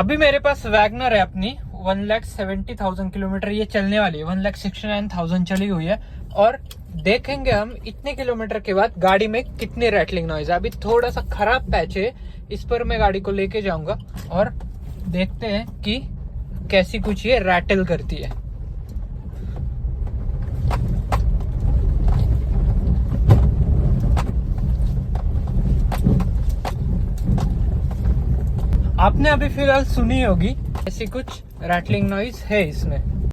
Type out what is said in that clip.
अभी मेरे पास वैगनर है अपनी 1,70,000 किलोमीटर ये चलने वाली है। 1,69,000 चली हुई है। और देखेंगे हम इतने किलोमीटर के बाद गाड़ी में कितनी रैटलिंग नॉइज है। अभी थोड़ा सा खराब पैच है, इस पर मैं गाड़ी को लेके जाऊंगा और देखते हैं कि कैसी कुछ ये रैटल करती है। आपने अभी फिलहाल सुनी होगी, ऐसी कुछ रैटलिंग नॉइज है इसमें।